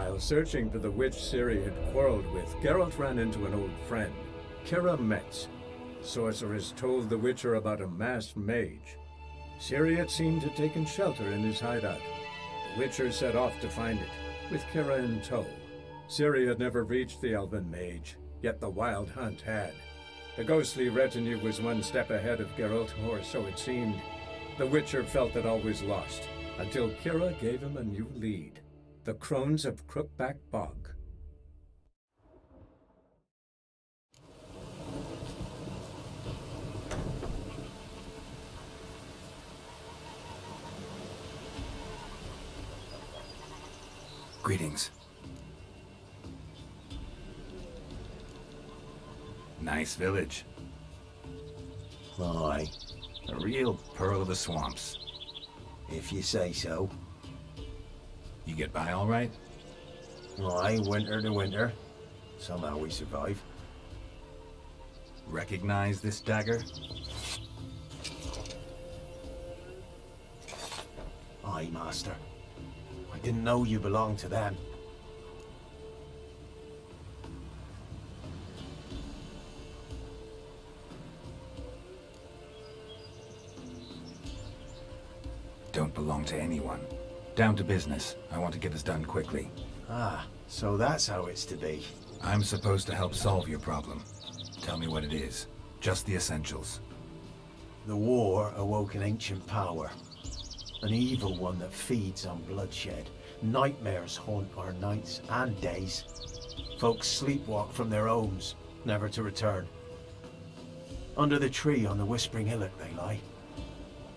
While searching for the witch Ciri had quarreled with, Geralt ran into an old friend, Kira Metz. The sorceress told the Witcher about a masked mage. Ciri had seemed to have taken shelter in his hideout. The Witcher set off to find it, with Kira in tow. Ciri had never reached the elven mage, yet the wild hunt had. The ghostly retinue was one step ahead of Geralt, or so it seemed. The Witcher felt that all was lost, until Kira gave him a new lead. The Crones of Crookback Bog. Greetings. Nice village. Aye. A real pearl of the swamps. If you say so. You get by all right? Aye, winter to winter. Somehow we survive. Recognize this dagger? Aye, master. I didn't know you belonged to them. Don't belong to anyone. Down to business. I want to get this done quickly. Ah, so that's how it's to be. I'm supposed to help solve your problem. Tell me what it is. Just the essentials. The war awoke an ancient power. An evil one that feeds on bloodshed. Nightmares haunt our nights and days. Folks sleepwalk from their homes, never to return. Under the tree on the Whispering Hillock they lie.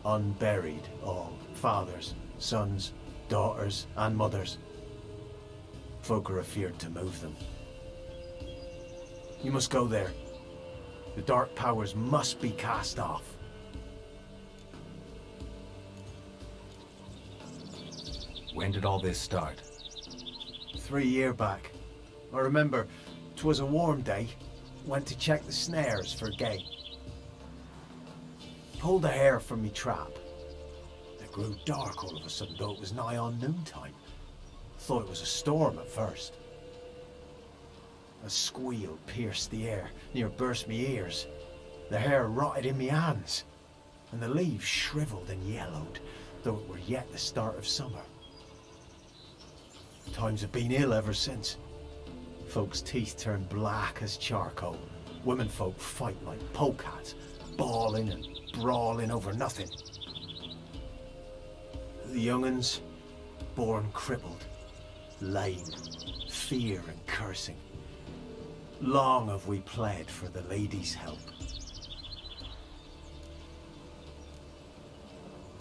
Unburied all. Fathers, sons, daughters, and mothers. Folk are afeard to move them. You must go there. The dark powers must be cast off. When did all this start? 3 years back. I remember 'twas a warm day. Went to check the snares for game. Pulled a hare from me trap. It grew dark all of a sudden, though it was nigh on noontime. Thought it was a storm at first. A squeal pierced the air, near burst me ears. The hare rotted in me hands, and the leaves shriveled and yellowed, though it were yet the start of summer. Times have been ill ever since. Folks' teeth turn black as charcoal. Womenfolk fight like polecats, bawling and brawling over nothing. The young'uns, born crippled, lame, fear and cursing. Long have we pled for the lady's help.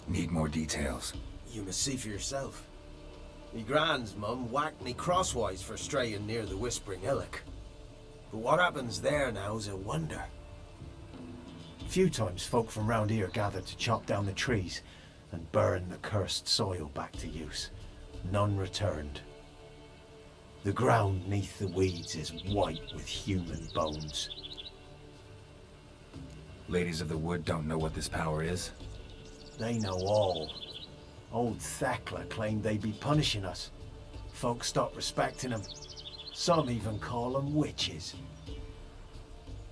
Need more details. You must see for yourself. Me grand's mum whacked me crosswise for straying near the Whispering Hillock. But what happens there now's a wonder. Few times folk from round here gathered to chop down the trees and burn the cursed soil back to use. None returned. The ground neath the weeds is white with human bones. Ladies of the Wood don't know what this power is? They know all. Old Thekla claimed they'd be punishing us. Folk stopped respecting them. Some even call them witches.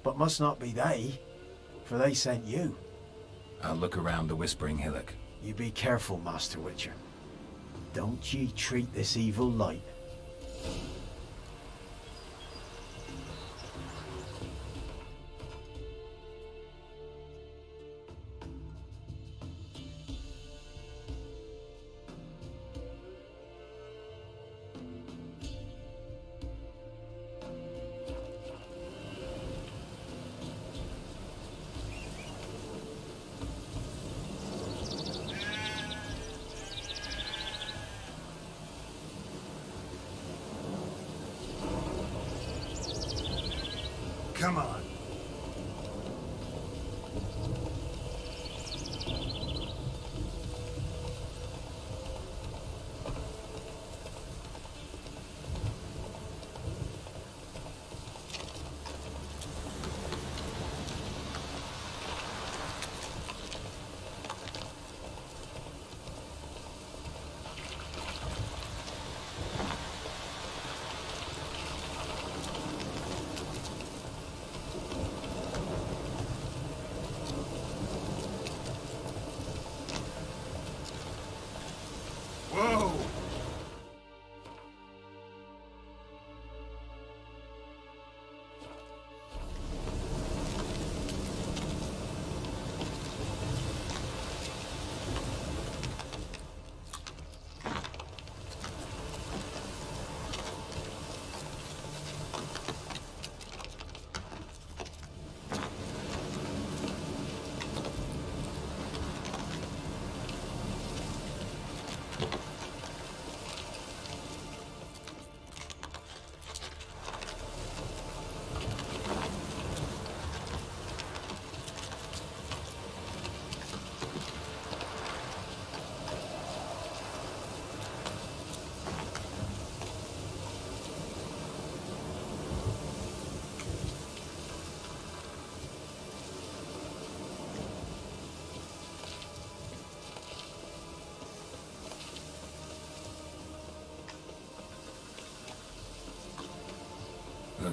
But must not be they, for they sent you. I'll look around the Whispering Hillock. You be careful, Master Witcher. Don't ye treat this evil light. Come on.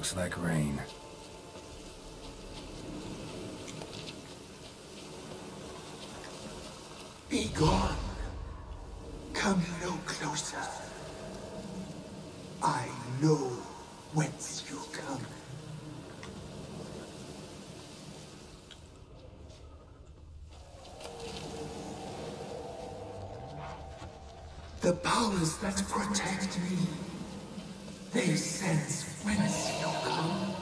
Looks like rain. Be gone. Come no closer. I know whence you come. The powers that protect me, they sense whence you come.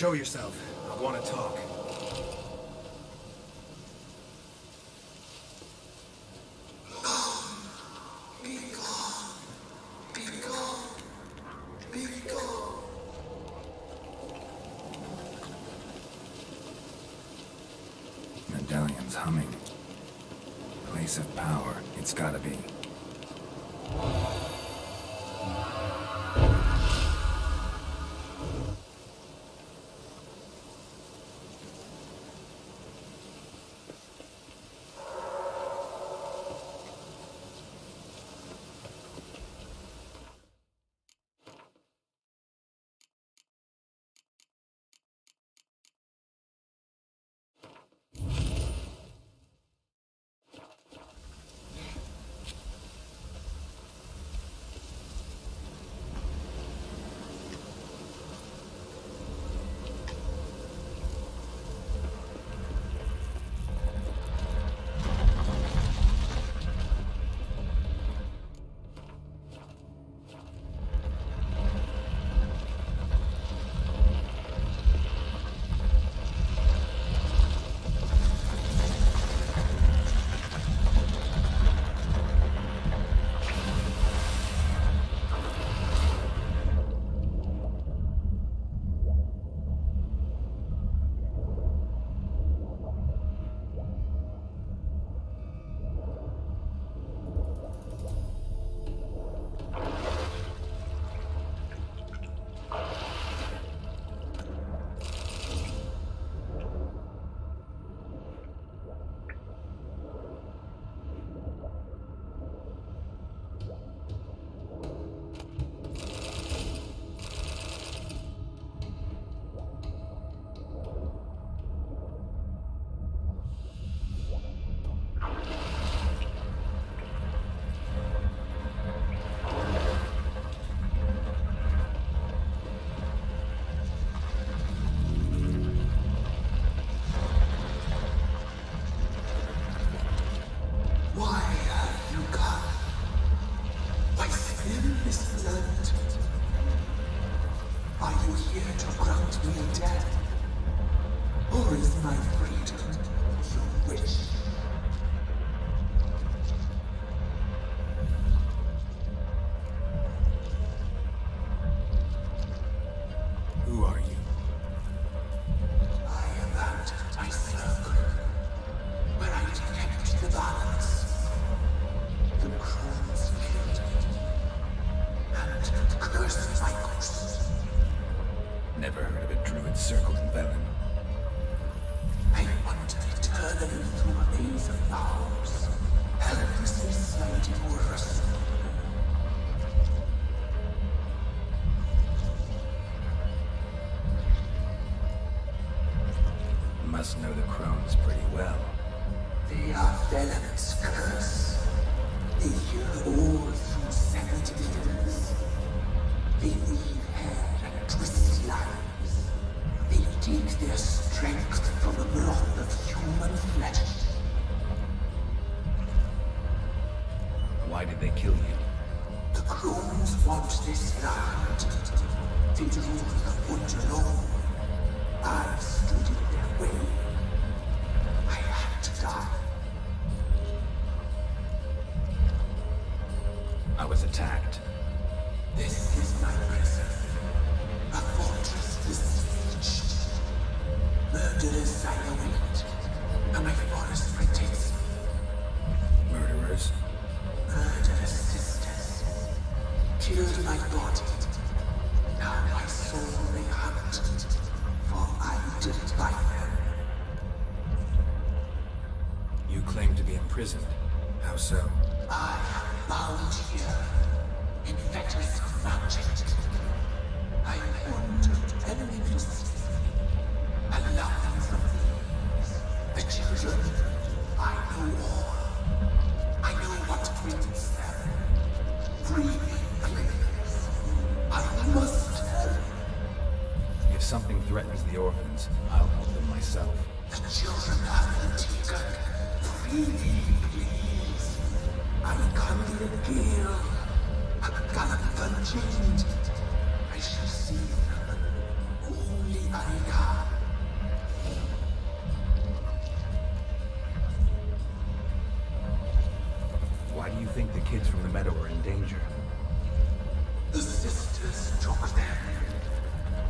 Show yourself. I want to talk. Be gone. Be gone. Be gone. Medallion's humming. Place of power. It's gotta be. spill this blood? Are you here to grant me death? Or is my freedom your wish? Who are you? I abandoned my circle, where I kept the balance. The crows killed me, and cursed my ghost. Never heard of a druid circle in Velen. I wandered eternally through a maze of vows, helplessly sliding over a stone. Must know the crones pretty well. They are Velen's curse. They hear all through 70 years. They weave hair and twist lives. They take their strength from the broth of human flesh. Why did they kill you? The crones want this land. They rule the wood alone. I stood in their way. I had to die. I was attacked. This is my prison. A fortress besieged. Murderers I await, and my forest protects me. Murderers? Murderous sisters. Killed my body. Now my soul they hunt, for I defy them. You claim to be imprisoned. How so? I am bound here, in fetters of magic. I wandered endlessly, alone from these, the children. I know all. I know what brings them. Free me, please. I must help. If something threatens the orphans, I'll help them myself. The children have been taken. Free me, please. I come to the gale. A gallant unchained. I shall see them. Only I can. Why do you think the kids from the meadow are in danger? The sisters took them.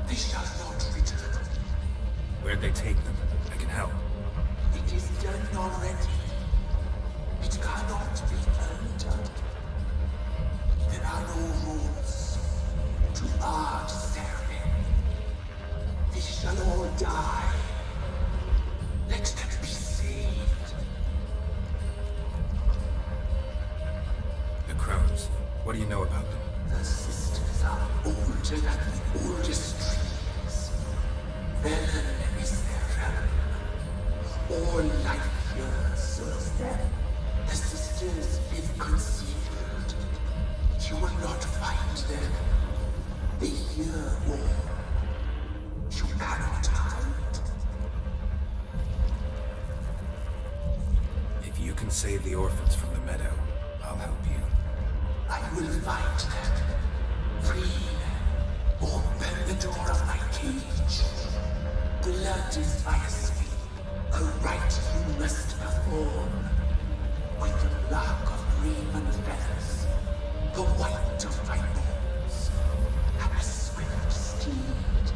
They shall not return. Where'd they take them? I can help. It is done already. It cannot be undone. There are no rules to bar ceremony. They shall all die. Let them be saved. The crones. What do you know about them? The sisters are older than the oldest trees. Velen is their realm. All life here serves them. The sisters live concealed. You will not find them. They hear all. You cannot hide. If you can save the orphans from the meadow, I'll help you. I will find them. Free. Open the door of my cage. Blood is my sweep. A rite you must perform. With the black of raven feathers, the white of my bones, and a swift steed.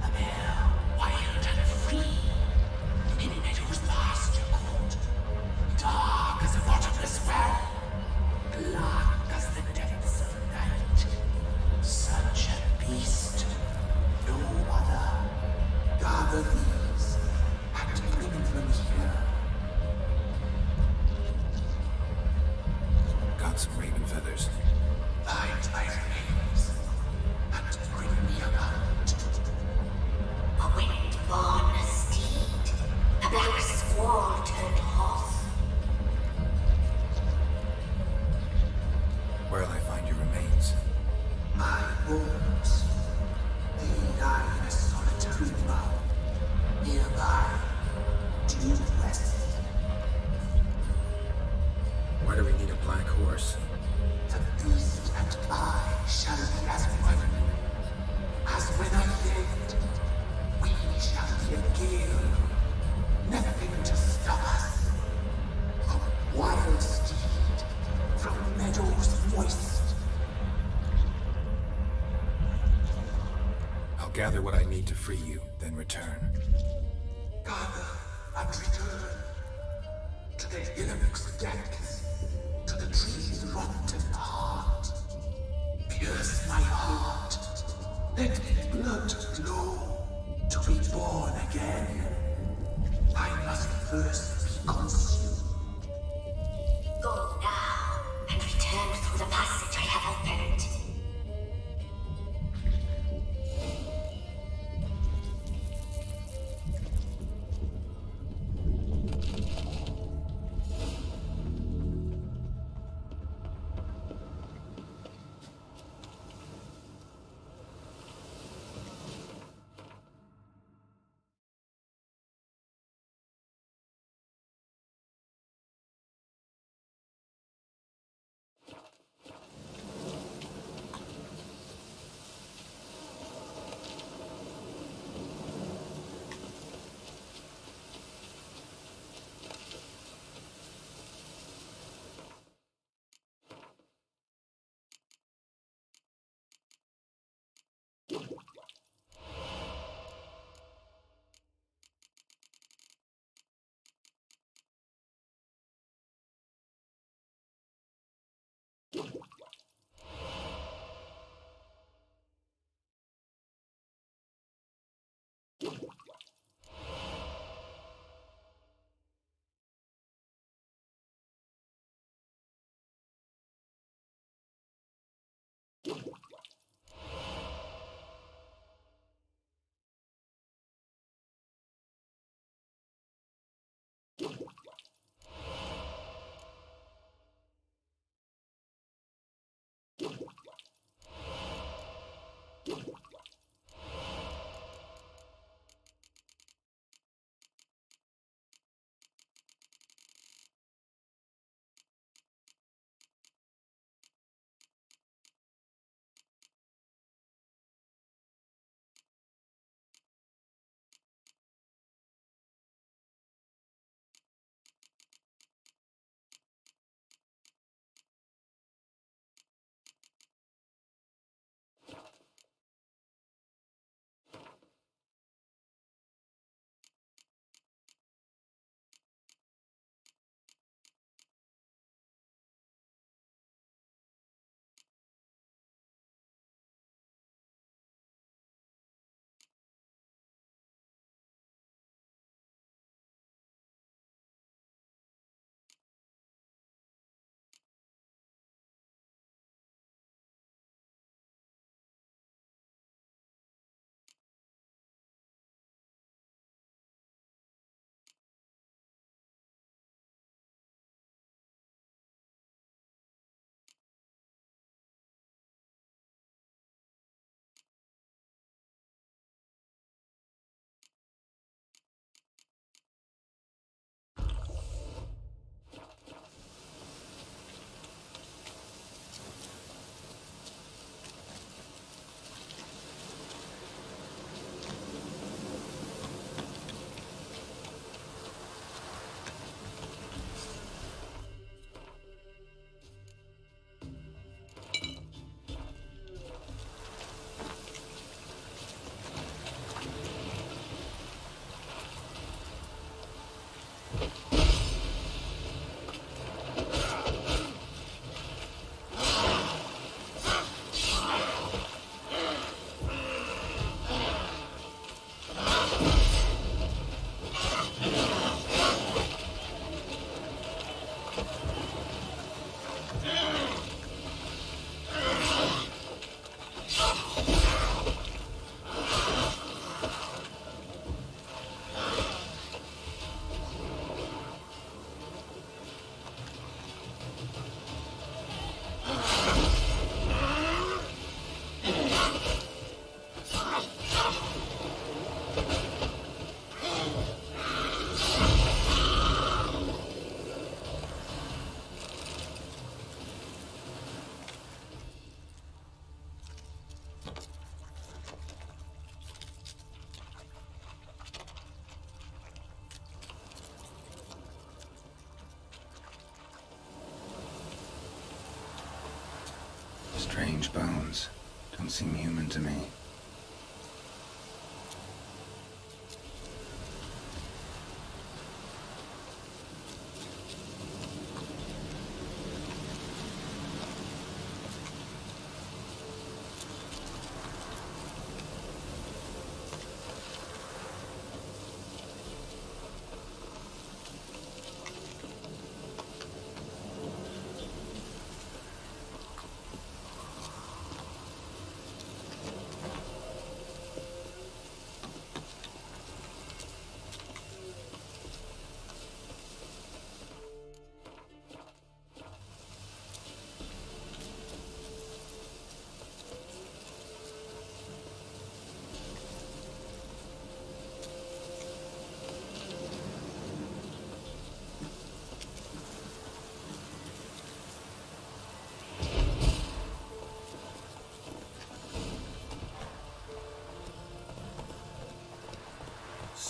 A mare, wild and free, in meadows pasture cold, dark as a bottomless well, black as the depths of night. Such a beast, no other. Gather these, and bring them here. Got some raven feathers. Find my remains, and bring me a mount. A wind-born steed, a black squall turned horse. Where'll I find your remains? My bones, they lie in a solitary mound. Nearby, due west. Why do we need a black horse? The beast and gather what I need to free you, then return. Gather and return to the Illimic's depths, to the tree's rotten heart. Pierce my heart, let blood flow to be born again. I must first be consumed. Go now and return through the passage I have opened. Strange bones. Don't seem human to me.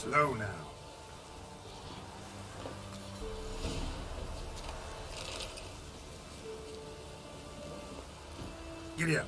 Slow now. Giddy up.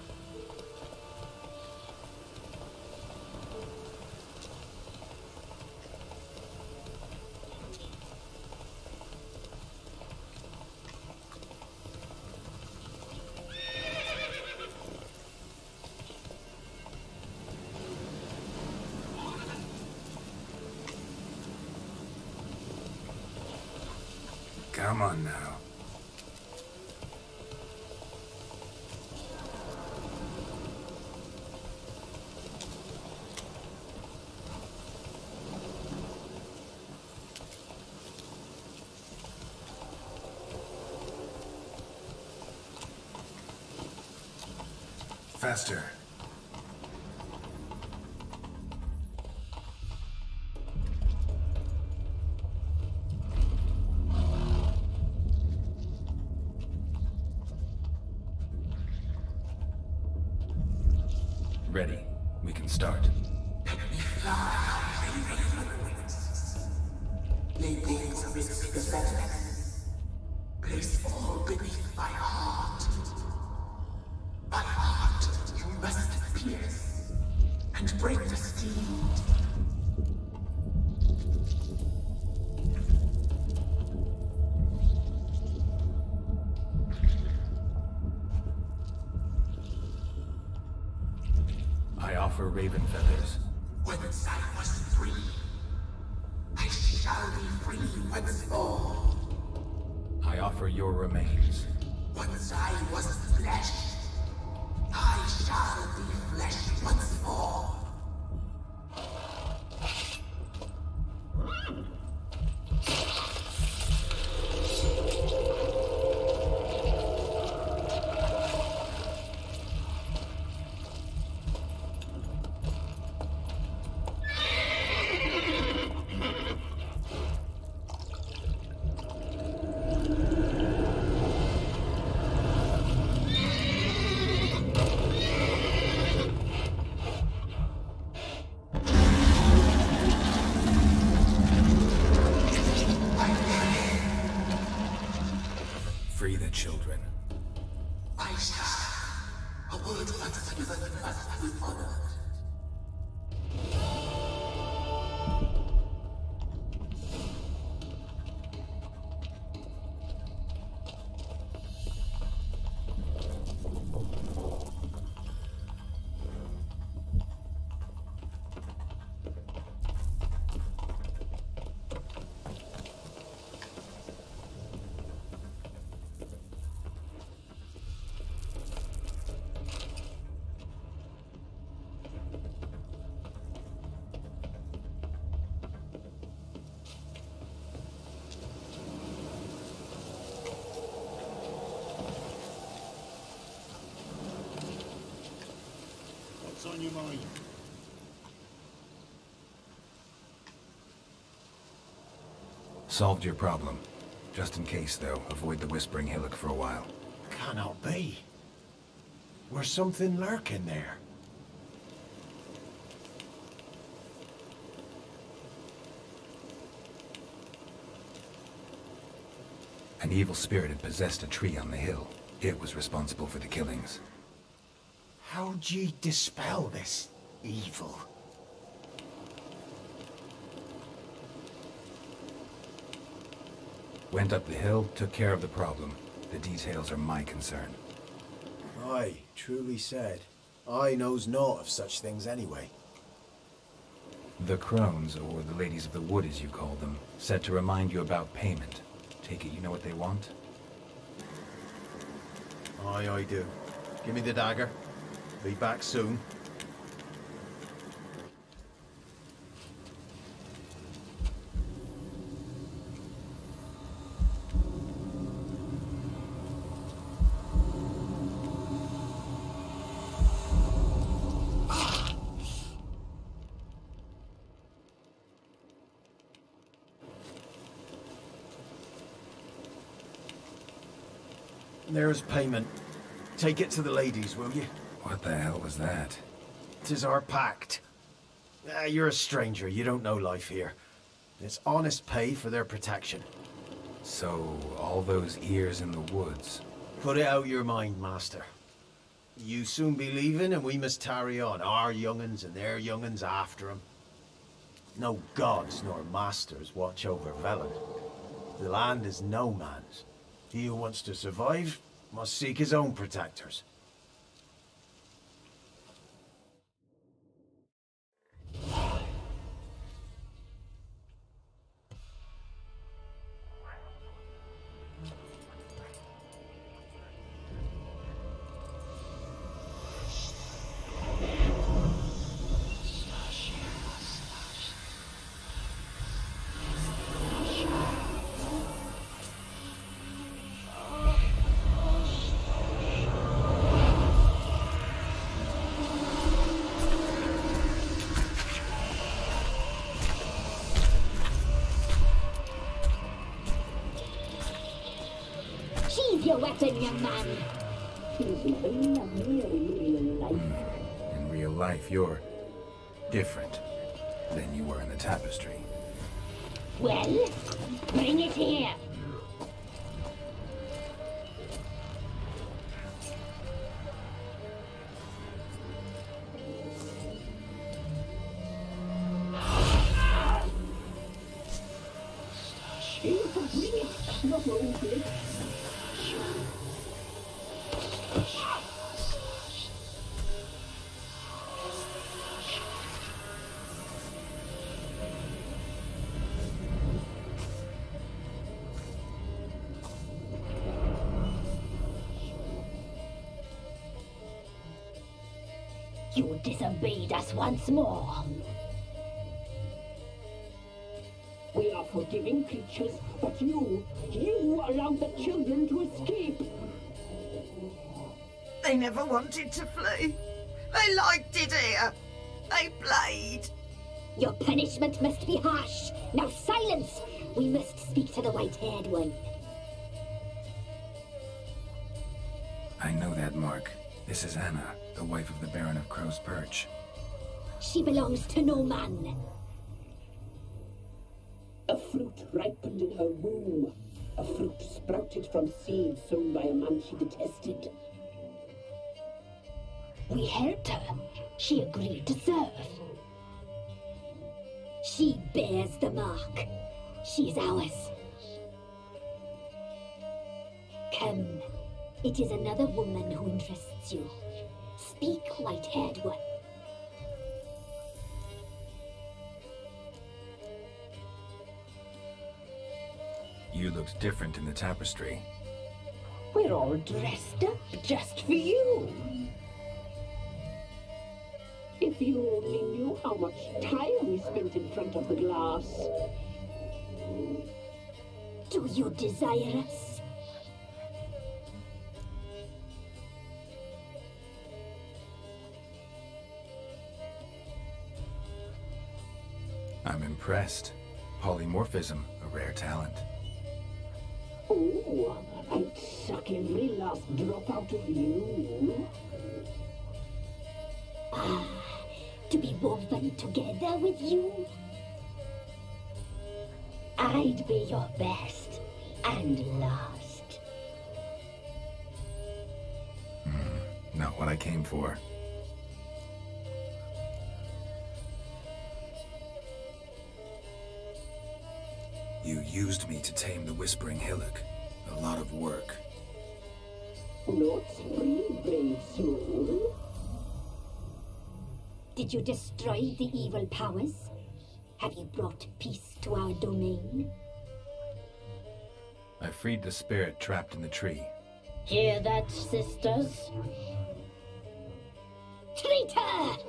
Come on now. Faster. Ready. We can start. Let me fly on wings. Lay things amidst the feathers. Place all beneath my heart. My heart you must pierce and break the steed. I offer raven feathers. Once I was free, I shall be free once more. I offer your remains. Once I was flesh, I shall be flesh once more. Free the children. I shall. A word once given must be honored. What's on your mind? Solved your problem. Just in case, though, avoid the Whispering Hillock for a while. Cannot be. There's something lurking there. An evil spirit had possessed a tree on the hill. It was responsible for the killings. How'd ye dispel this evil? Went up the hill, took care of the problem. The details are my concern. Aye, truly said. I knows naught of such things anyway. The crones, or the ladies of the wood as you call them, said to remind you about payment. Take it you know what they want? Aye, I do. Give me the dagger. Be back soon. There's payment. Take it to the ladies, will you? What the hell was that? 'Tis our pact. You're a stranger. You don't know life here. It's honest pay for their protection. So, all those ears in the woods. Put it out your mind, master. You soon be leaving and we must tarry on, our young'uns and their young'uns after 'em. No gods nor masters watch over Velen. The land is no man's. He who wants to survive must seek his own protectors. Your weapon, young man. In real life, you're different than you were in the tapestry. Well, bring it here. You disobeyed us once more. We are forgiving creatures, but you allowed the children to escape. They never wanted to flee. They liked it here. They played. Your punishment must be harsh. Now silence! We must speak to the white-haired one. I know that mark. This is Anna, the wife of the Baron of Crow's Perch. She belongs to no man. A fruit ripened in her womb. A fruit sprouted from seeds sown by a man she detested. We helped her. She agreed to serve. She bears the mark. She is ours. Come. It is another woman who interests you. Speak, white-haired one. You looked different in the tapestry. We're all dressed up just for you. If you only knew how much time we spent in front of the glass. Do you desire us? I'm impressed. Polymorphism, a rare talent. Oh, I'd suck every last drop out of you. Ah, to be woven together with you? I'd be your best and last. Not what I came for. You used me to tame the Whispering Hillock. A lot of work. Not free, brave soul. Did you destroy the evil powers? Have you brought peace to our domain? I freed the spirit trapped in the tree. Hear that, sisters? Traitor!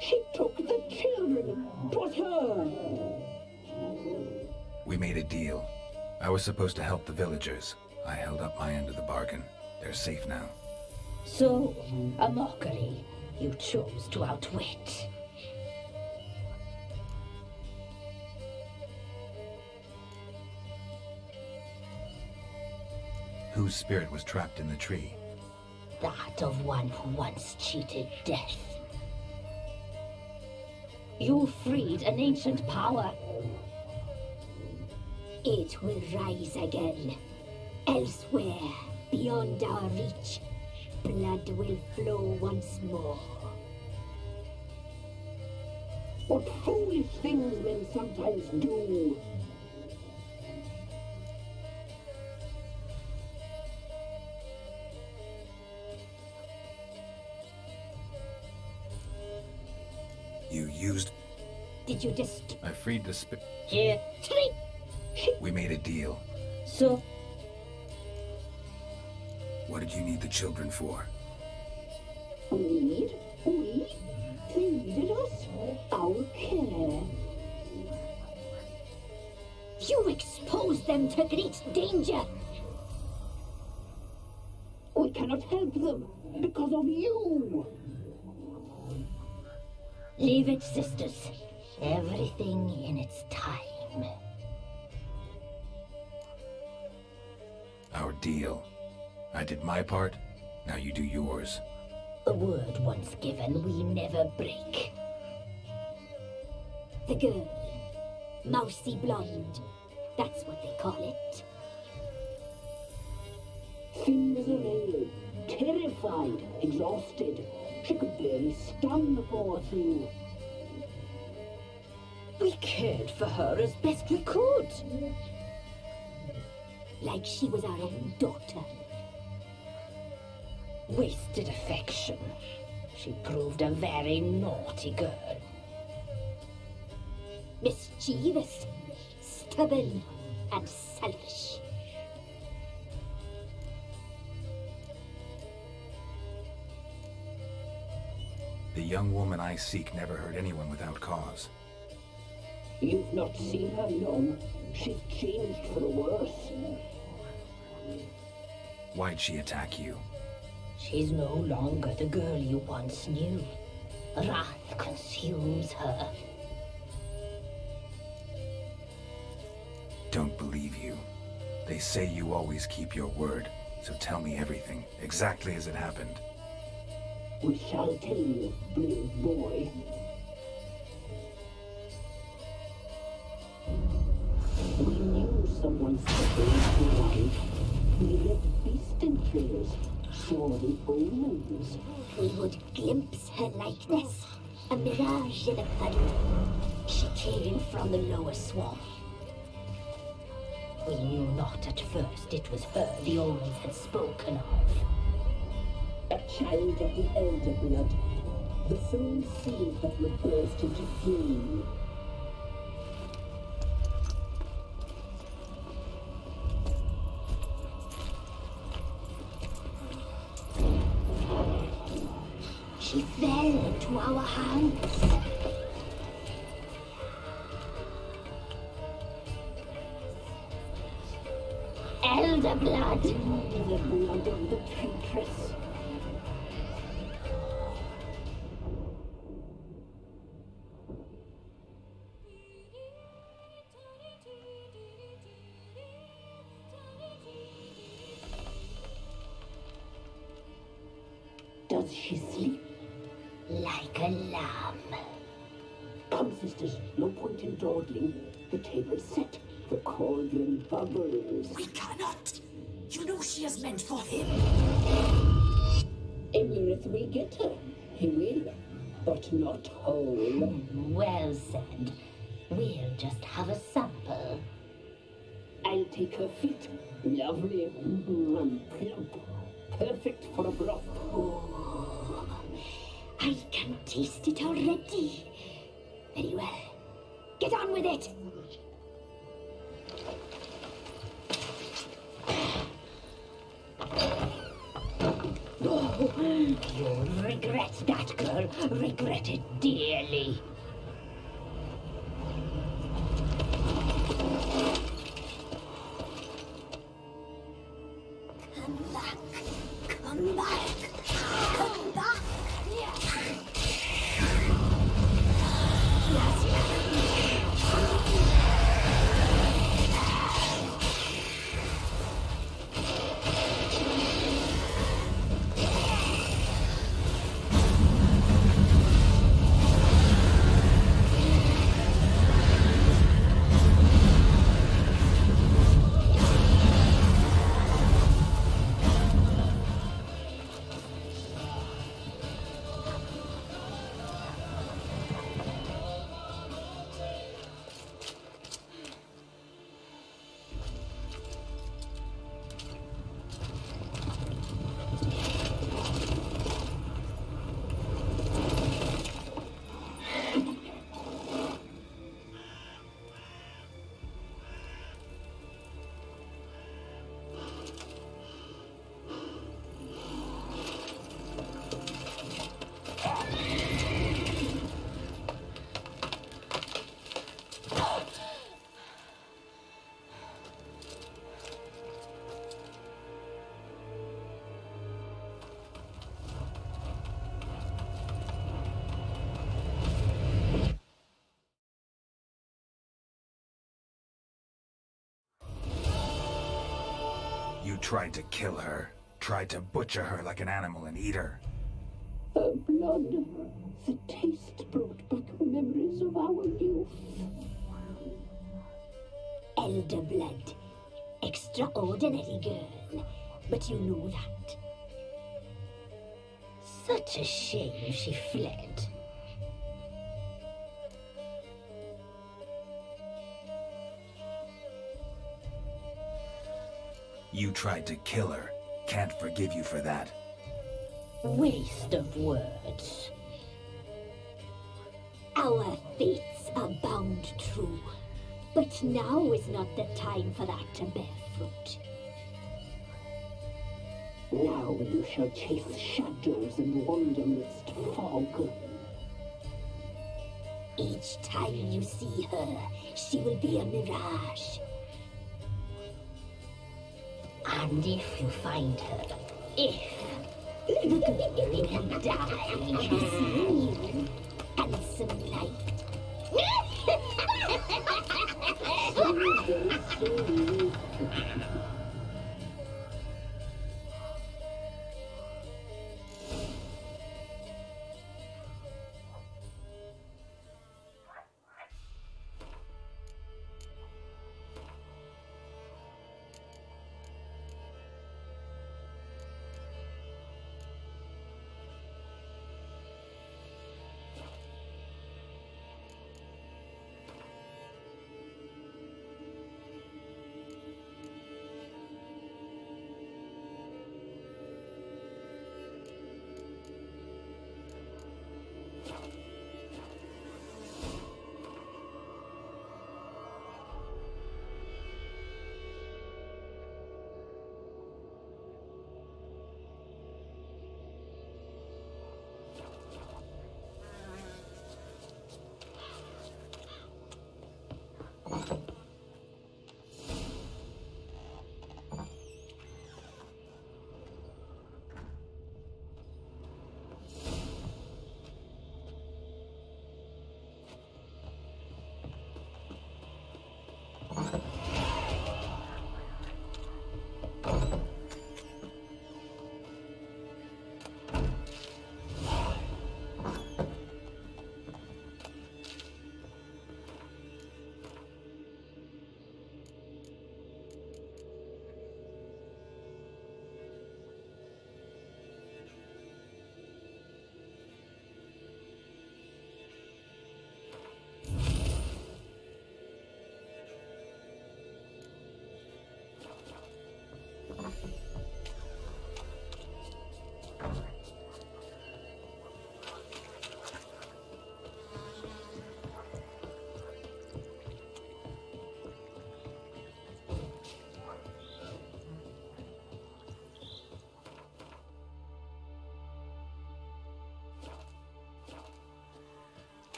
She took the children, but her. We made a deal. I was supposed to help the villagers. I held up my end of the bargain. They're safe now. So, a mockery you chose to outwit. Whose spirit was trapped in the tree? That of one who once cheated death. You freed an ancient power. It will rise again. Elsewhere, beyond our reach, blood will flow once more. What foolish things men sometimes do. You used... Did you just... I freed the spit... Here, three! We made a deal. So... What did you need the children for? Need? We? They needed us. Our care. You exposed them to great danger! We cannot help them because of you. Leave it, sisters. Everything in its time. Our deal. I did my part, now you do yours. A word once given, we never break. The girl. Mousy blonde. That's what they call it. Thin as a rail. Terrified. Exhausted. She could barely stand the poor thing. We cared for her as best we could. Like she was our own daughter. Wasted affection. She proved a very naughty girl. Mischievous, stubborn, and selfish. The young woman I seek never hurt anyone without cause. You've not seen her long. She's changed for the worse. Why'd she attack you? She's no longer the girl you once knew. Wrath consumes her. Don't believe you. They say you always keep your word, so tell me everything, exactly as it happened. We shall tell you, brave boy. We knew someone separated your life. We left beast trails, saw the omens. We would glimpse her likeness, a mirage in a puddle. She came from the lower swamp. We knew not at first it was her the omens had spoken of. A child of the elder blood, the soul seed that would burst into flame. She fell into our hands. Elder blood. The blood of the traitress. Does she sleep? Like a lamb. Come, sisters, no point in dawdling. The table's set. The cauldron bubbles. We cannot. You know she is meant for him. Emurith will get her. He will, but not whole. Well said. We'll just have a sample. I'll take her feet. Lovely and plump. Perfect for a broth. Oh, I can taste it already. Very well. Get on with it. Oh, you'll regret that, girl. Regret it dearly. Come back. Come back. Come back. tried to kill her. Tried to butcher her like an animal and eat her. Her blood, the taste brought back memories of our youth. Elder blood. Extraordinary girl. But you know that. Such a shame she fled. You tried to kill her. Can't forgive you for that. Waste of words. Our fates are bound true. But now is not the time for that to bear fruit. Now you shall chase shadows and wander midst fog. Each time you see her, she will be a mirage. And if you find her, the girl will die seeing you, handsome light.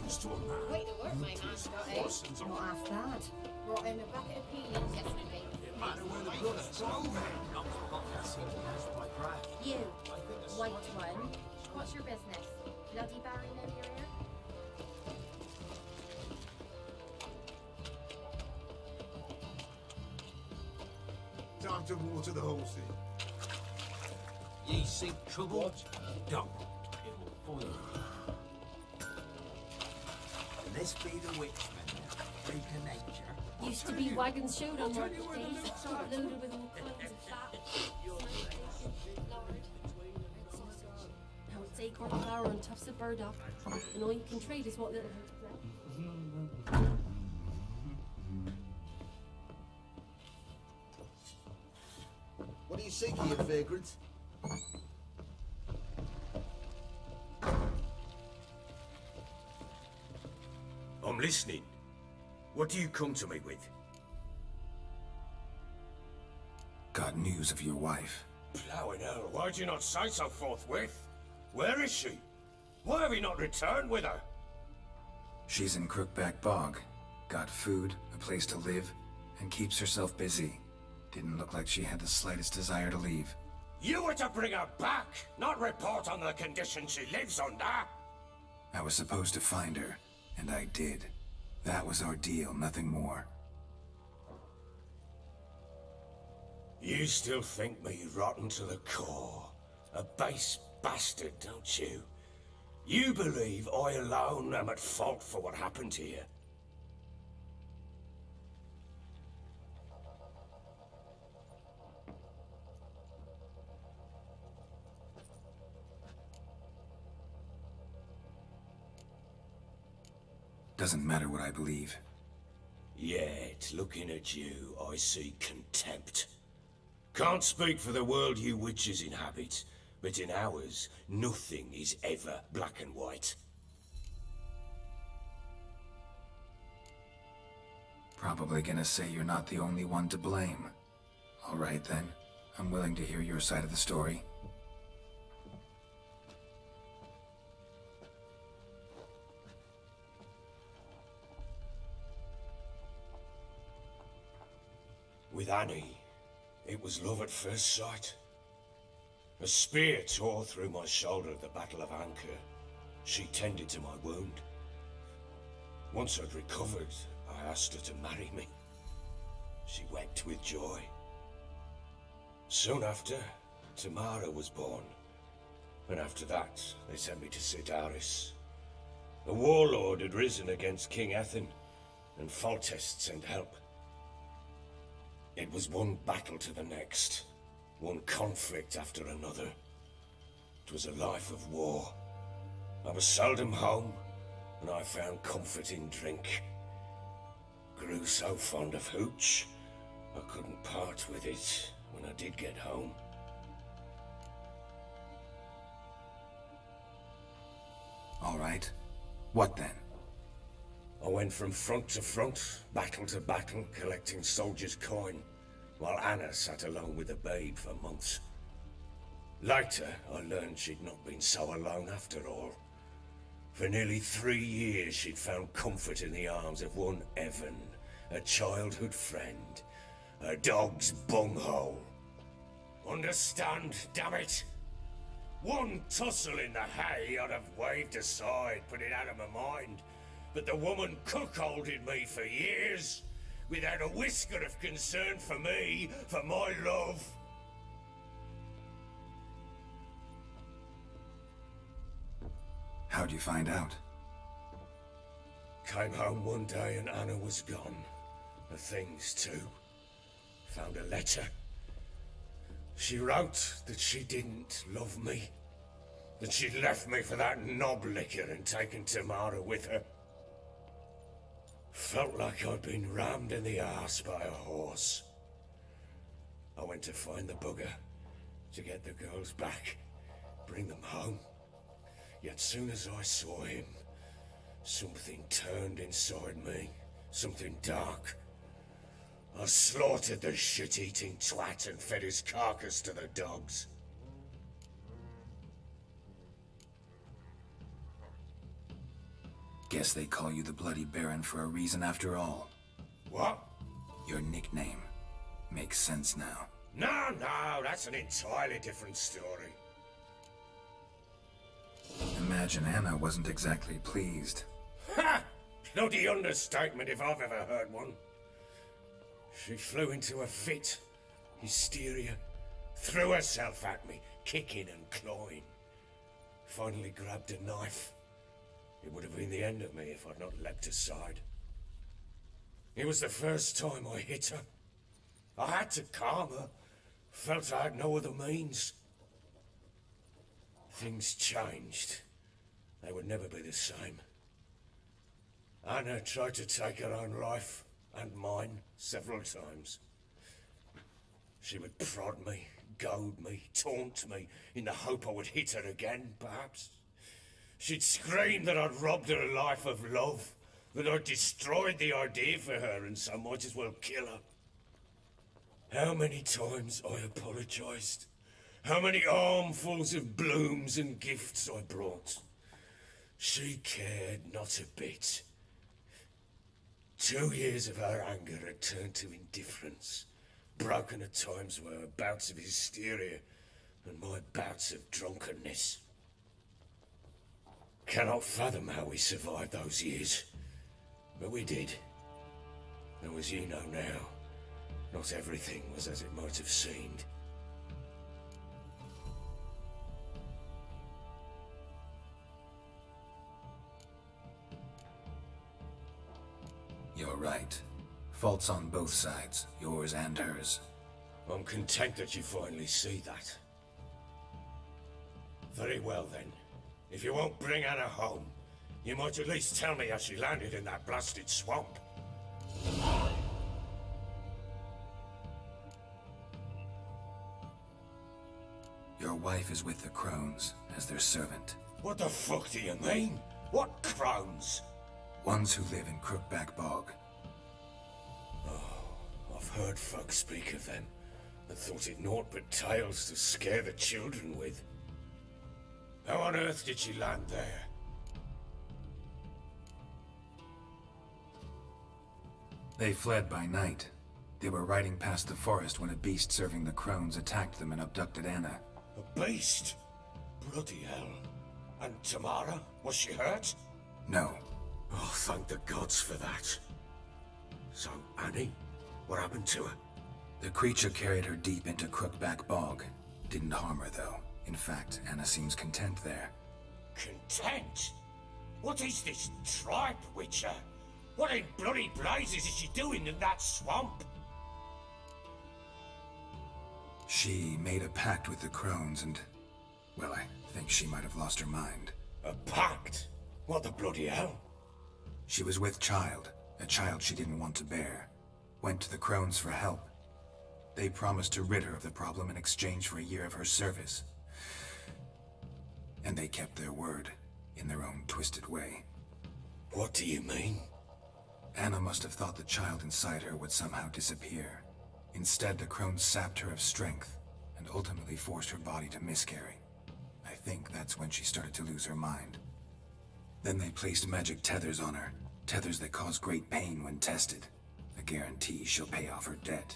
To a man. Wait, the work, my man, Goty. Not half bad. Brought in a bucket of peelings yesterday. It matter where the blood is over. You, white one. What's your business? Bloody Barry know you're here? Time to water the horses. Ye seek trouble? Don't. It'll boil you. This be the witchman, freak of nature. Used to be wagons showed on market days, loaded with all kinds of fat. Now it's acorn flour and tufts of burdock, and all you can trade is what little left. What do you seek here, vagrant? I'm listening. What do you come to me with? Got news of your wife. Plowing hell, why'd you not say so forthwith? Where is she? Why have you not returned with her? She's in Crookback Bog. Got food, a place to live, and keeps herself busy. Didn't look like she had the slightest desire to leave. You were to bring her back, not report on the conditions she lives under. I was supposed to find her, and I did. That was our deal, nothing more. You still think me rotten to the core. A base bastard, don't you? You believe I alone am at fault for what happened here. Doesn't matter what I believe. Yet, looking at you, I see contempt. Can't speak for the world you witches inhabit, but in ours, nothing is ever black and white. Probably gonna say you're not the only one to blame. All right then, I'm willing to hear your side of the story. With Annie, it was love at first sight. A spear tore through my shoulder at the Battle of Anchor. She tended to my wound. Once I'd recovered, I asked her to marry me. She wept with joy. Soon after, Tamara was born. And after that, they sent me to Sidaris. A warlord had risen against King Ethan, and Foltest sent help. It was one battle to the next, one conflict after another. It was a life of war. I was seldom home, and I found comfort in drink. Grew so fond of hooch, I couldn't part with it when I did get home. All right. What then? I went from front to front, battle to battle, collecting soldiers' coin, while Anna sat alone with the babe for months. Later, I learned she'd not been so alone after all. For nearly 3 years, she'd found comfort in the arms of one Evan, a childhood friend, a dog's bunghole. Understand, damn it? One tussle in the hay I'd have waved aside, put it out of my mind. But the woman cuckolded me for years, without a whisker of concern for me, for my love. How'd you find out? Came home one day and Anna was gone. The things too. Found a letter. She wrote that she didn't love me. That she'd left me for that knob licker and taken Tamara with her. Felt like I'd been rammed in the arse by a horse. I went to find the bugger, to get the girls back, bring them home. Yet soon as I saw him, something turned inside me, something dark. I slaughtered the shit-eating twat and fed his carcass to the dogs. Guess they call you the Bloody Baron for a reason after all. What? Your nickname. Makes sense now. No, that's an entirely different story. Imagine Anna wasn't exactly pleased. Ha! Bloody understatement if I've ever heard one. She flew into a fit, hysteria, threw herself at me, kicking and clawing. Finally grabbed a knife. It would have been the end of me if I'd not leapt aside. It was the first time I hit her. I had to calm her. Felt I had no other means. Things changed. They would never be the same. Anna tried to take her own life, and mine, several times. She would prod me, goad me, taunt me, in the hope I would hit her again, perhaps. She'd scream that I'd robbed her life of love, that I destroyed the idea for her and so might as well kill her. How many times I apologized. How many armfuls of blooms and gifts I brought. She cared not a bit. 2 years of her anger had turned to indifference, broken at times by her bouts of hysteria and my bouts of drunkenness. Cannot fathom how we survived those years, but we did. Though as you know now, not everything was as it might have seemed. You're right. Faults on both sides, yours and hers. I'm content that you finally see that. Very well then. If you won't bring Anna home, you might at least tell me how she landed in that blasted swamp. Your wife is with the crones, as their servant. What the fuck do you mean? What crones? Ones who live in Crookback Bog. Oh, I've heard folk speak of them, and thought it naught but tales to scare the children with. How on earth did she land there? They fled by night. They were riding past the forest when a beast serving the crones attacked them and abducted Anna. A beast? Bloody hell. And Tamara? Was she hurt? No. Oh, thank the gods for that. So, Annie? What happened to her? The creature carried her deep into Crookback Bog. Didn't harm her, though. In fact, Anna seems content there. Content? What is this tripe, Witcher? What in bloody blazes is she doing in that swamp? She made a pact with the crones and... well, I think she might have lost her mind. A pact? What the bloody hell? She was with child, a child she didn't want to bear. Went to the crones for help. They promised to rid her of the problem in exchange for a year of her service. And they kept their word, in their own twisted way. What do you mean? Anna must have thought the child inside her would somehow disappear. Instead, the crones sapped her of strength, and ultimately forced her body to miscarry. I think that's when she started to lose her mind. Then they placed magic tethers on her, tethers that cause great pain when tested. A guarantee she'll pay off her debt.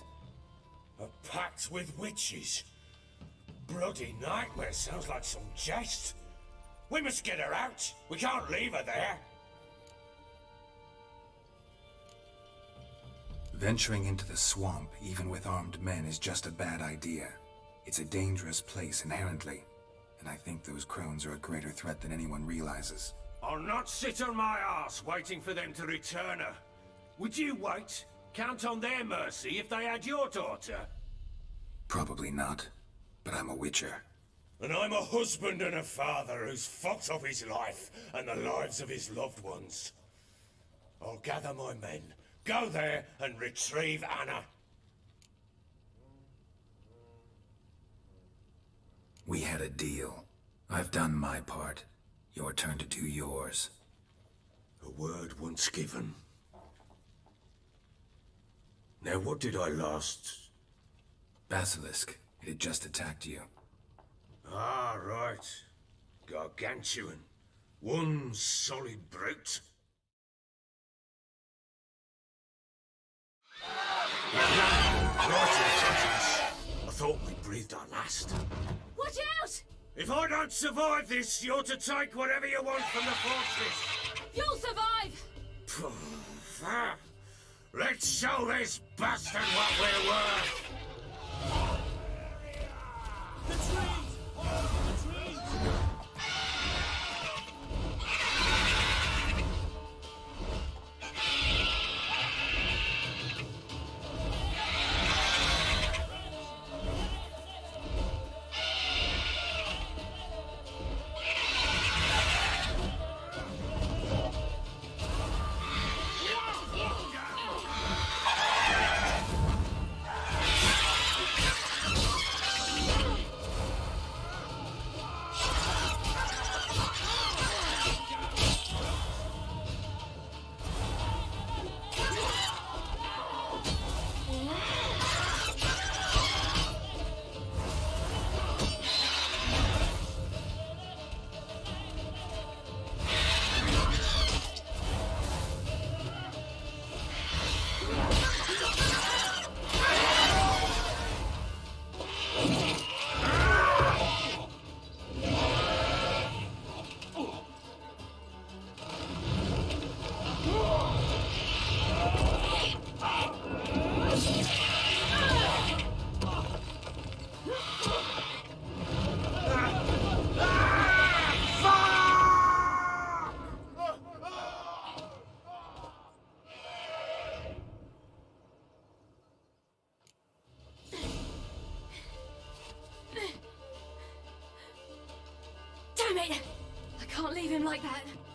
A pact with witches? Bloody nightmare, sounds like some jest. We must get her out. We can't leave her there. Venturing into the swamp, even with armed men, is just a bad idea. It's a dangerous place inherently, and I think those crones are a greater threat than anyone realizes. I'll not sit on my arse waiting for them to return her. Would you wait? Count on their mercy if they had your daughter? Probably not, but I'm a Witcher. And I'm a husband and a father who's fucked up his life and the lives of his loved ones. I'll gather my men, go there and retrieve Anna. We had a deal. I've done my part. Your turn to do yours. A word once given. Now what did I last... Basilisk. It had just attacked you. Ah, right. Gargantuan. One solid brute. I thought we breathed our last. Watch out! If I don't survive this, you're to take whatever you want from the fortress. You'll survive! Let's show this bastard what we're worth. The trees! The trees! him like that.